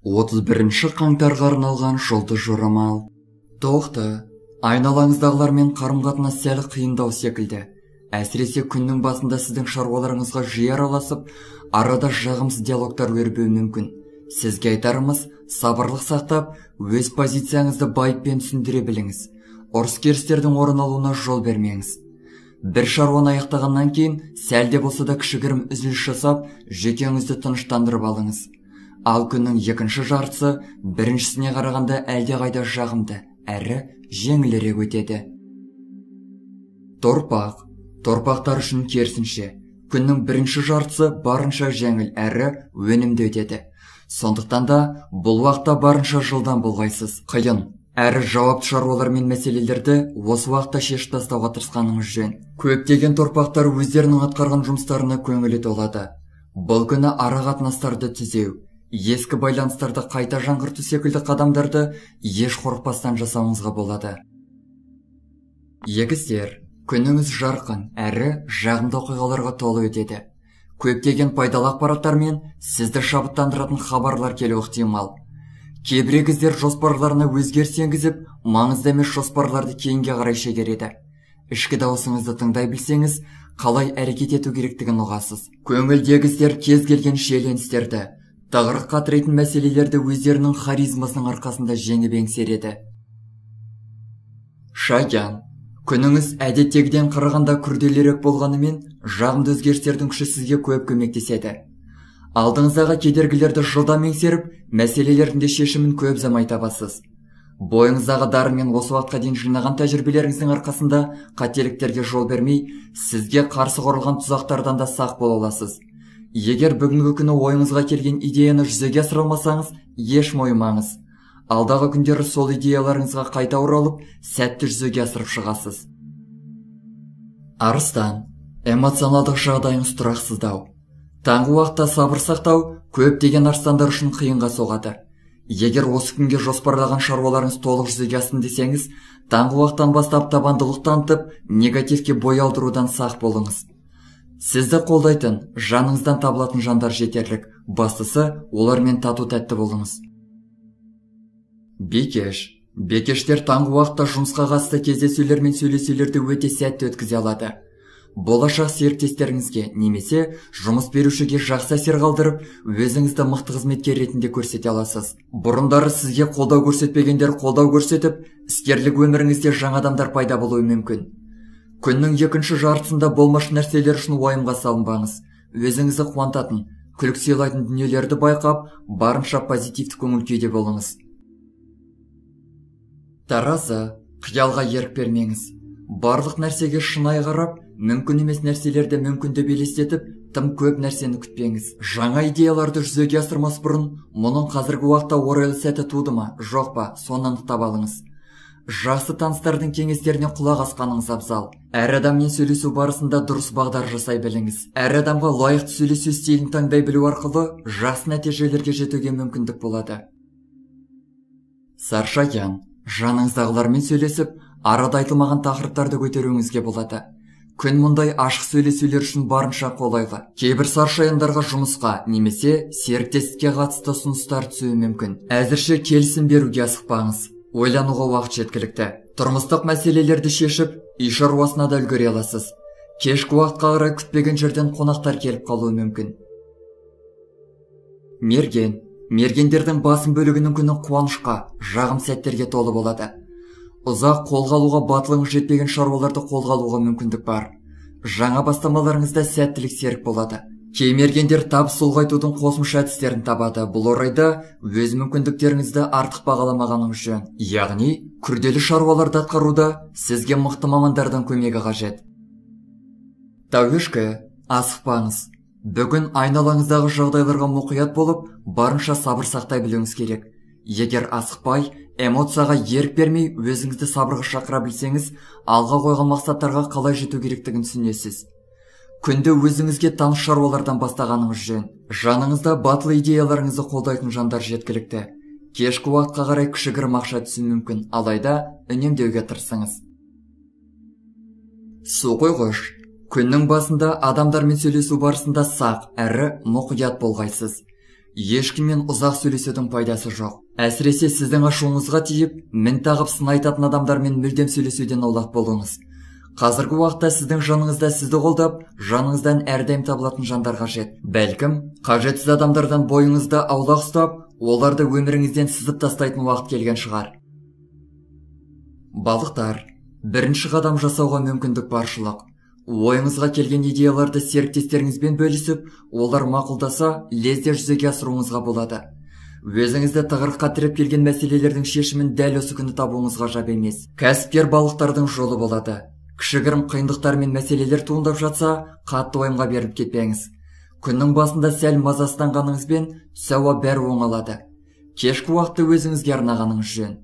31 қаңтарға арналған жұлдыз жорамал. Тоқты, айналаңыздағылармен қарым-қатынас сәл қиындау секілді. Әсіресе күннің басында сіздің шаруаларыңызға жиі араласып, арада жағымсыз диалогтар өрбуі мүмкін. Сізге айтарымыз, сабырлық сақтап, өз позицияңызды байыппен түсіндіре біліңіз. Ұрыс-керістердің орын алуына жол бермеңіз. Бір шаруаны аяқтағаннан кейін, сәлде болса да кішігірім үзіліс жасап, жүйкеңізді тыныштандырып алыңыз. Ал күннің екінші жартысы біріншісіне қарағанда әлдеқайда жағымды, әрі жеңілірек өтеді. Торпақтар үшін керісінше, күннің бірінші жартысы барынша жеңіл әрі өнімді өтеді. Сондықтан да бұл уақытта барынша жылдам болғайсыз. Қиын әрі жауапты шаруалар мен мәселелерді осы уақытта шешіп тастауға тырысқаныңыз жөн. Көптеген торпақтар өздерінің атқарған жұмыстарына көңілі толады. Бұл күні ара қатынастарды түзеу, ескі байланыстарды қайта жаңғырту секілді қадамдарды еш қорықпастан жасауыңызға болады. Егіздер, күніңіз жарқын әрі жағымды оқиғаларға толы өтеді. Көптеген пайдалы ақпараттар мен сізді шабыттандыратын хабарлар келуі ықтимал. Кейбір егіздер жоспарларына өзгеріс енгізіп, маңызды емес жоспарларды кейінге қарай шегереді. Ішкі дауысыңызды тыңдай білсеңіз, қалай әрекет ету керектігін ұғасыз. Көңілді егіздер кез келген шиеленістерді, тығырыққа тірейтін мәселелерді өздерінің харизмасының арқасында жеңіп еңсереді. Шаян, күніңіз әдеттегіден қарағанда күрделірек болғанымен, жағымды өзгерістердің күші сізге көп көмектеседі. Алдыңыздағы кедергілерді жылдам еңсеріп, мәселелердің де шешімін көп ұзамай табасыз. Бойыңыздағы дарынмен осы уақытқа дейін жинаған тәжірибелеріңіздің арқасында қателіктерге жол бермей, сізге қарсы құрылған тұзақтардан да сақ бола аласыз. Егер бүгінгі күні ойыңызға келген идеяны жүзеге асыра алмасаңыз, еш мойымаңыз. Алдағы күндері сол идеяларыңызға қайта оралып, сәтті жүзеге асырып шығасыз. Арыстан, эмоционалдық жағдайыңыз тұрақсыздау. Таңғы уақытта сабыр сақтау көптеген арыстандар үшін қиынға соғады. Егер осы күнге жоспарлаған шаруаларыңыз толық жүзеге асын десеңіз, таңғы уақыттан бастап табандылық танытып, негативке бой алдырудан сақ болыңыз. Сізді қолдайтын, жаныңыздан табылатын жандар жетерлік. Бастысы, олармен тату-тәтті болыңыз. Бекештер таңғы уақытта жұмысқа қатысты кездесулер мен сөйлесулерді өте сәтті өткізе алады. Болашақ серіктестеріңізге немесе жұмыс берушіге жақсы әсер қалдырып, өзіңізді мықты қызметкер ретінде көрсете аласыз. Бұрындары сізге қолдау көрсетпегендер қолдау көрсетіп, іскерлік өміріңізде жаңа адамдар пайда болуы мүмкін. Күннің екінші жартысында болмашы нәрселер үшін уайымға салынбаңыз. Өзіңізді қуантатын, күлкі сыйлайтын дүниелерді байқап, барынша позитивті көңіл күйде болыңыз. Таразы, қиялға ерік бермеңіз. Барлық нәрсеге шынайы қарап, мүмкін емес нәрселерді мүмкін деп елестетіп, тым көп нәрсені күтпеңіз. Жаңа идеяларды жүзеге асырмас бұрын, мұның қазіргі уақытта орайлы сәті туды ма, жоқ па, соны анықтап алыңыз. Жақсы таныстардың кеңестеріне құлақ асқаныңыз абзал. Әр адаммен сөйлесу барысында дұрыс бағдар жасай біліңіз. Әр адамға лайықты сөйлесу стилін таңдай білу арқылы жақсы нәтижелерге жетуге мүмкіндік болады. Саршаян, жаныңыздағылармен сөйлесіп, арада айтылмаған тақырыптарды көтеруіңізге болады. Күн мұндай ашық сөйлесулер үшін барынша қолайлы. Кейбір саршаяндарға жұмысқа немесе серіктестікке қатысты ұсыныстар түсуі мүмкін. Әзірше келісім беруге асықпаңыз. Ойлануға уақыт жеткілікті. Тұрмыстық мәселелерді шешіп, үй шаруасына да үлгере аласыз. Кешкі уақытқа қарай күтпеген жерден қонақтар келіп қалуы мүмкін. Мергендердің басым бөлігінің күні қуанышқа, жағым сәттерге толы болады. Ұзақ қолға алуға батылыңыз жетпеген шаруаларды қолға алуға мүмкіндік бар. Жаңа бастамаларыңызда сәттілік серік болады. Кей мергендер табыс ұлғайтудың қосымша әдістерін табады. Бұл орайда өз мүмкіндіктеріңізді артық бағаламағаныңыз жөн. Яғни, күрделі шаруаларды атқаруда сізге мықты мамандардың көмегі қажет. Тауешкі, асықпаңыз. Бүгін айналаңыздағы жағдайларға мұқият болып, барынша сабыр сақтай білуіңіз керек. Егер асықпай, эмоцияға ерік бермей, өзіңізді сабырға шақыра білсеңіз, алға қойған мақсаттарға қалай жету керектігін түсінесіз. Күнді өзіңізге таныс шаруалардан бастағаныңыз жөн. Жаныңызда батыл идеяларыңызды қолдайтын жандар жеткілікті. Кешкі уақытқа қарай кішігірім ақша түсуі мүмкін, алайда үнемдеуге тырысыңыз. Су қойғыш, күннің басында адамдармен сөйлесу барысында сақ әрі мұқият болғайсыз. ешкіммен ұзақ сөйлесудің пайдасы жоқ. Әсіресе сіздің ашуыңызға тиіп, мін тағып сын айтатын адамдармен мүлдем сөйлесуден аулақ болыңыз. Қазіргі уақытта сіздің жаныңызда сізді қолдап, жаныңыздан әрдайым табылатын жандар қажет. Бәлкім, қажетсіз адамдардан бойыңызды аулақ ұстап, оларды өміріңізден сызып тастайтын уақыт келген шығар. Балықтар, бірінші қадам жасауға мүмкіндік баршылық. Ойыңызға келген идеяларды серіктестеріңізбен бөлісіп, олар мақұлдаса, лезде жүзеге асыруыңызға болады. Өзіңізді тығырыққа тіреп келген мәселелердің шешімін дәл осы күні табуыңыз ғажап емес. Кәсіпкер балықтардың жолы болады. Кішігірім қиындықтар мен мәселелер туындап жатса, қатты уайымға беріліп кетпеңіз. Күннің басында сәл мазасызданғаныңызбен түс ауа бәрі оңалады. Кешкі уақытты өзіңізге арнағаныңыз жөн.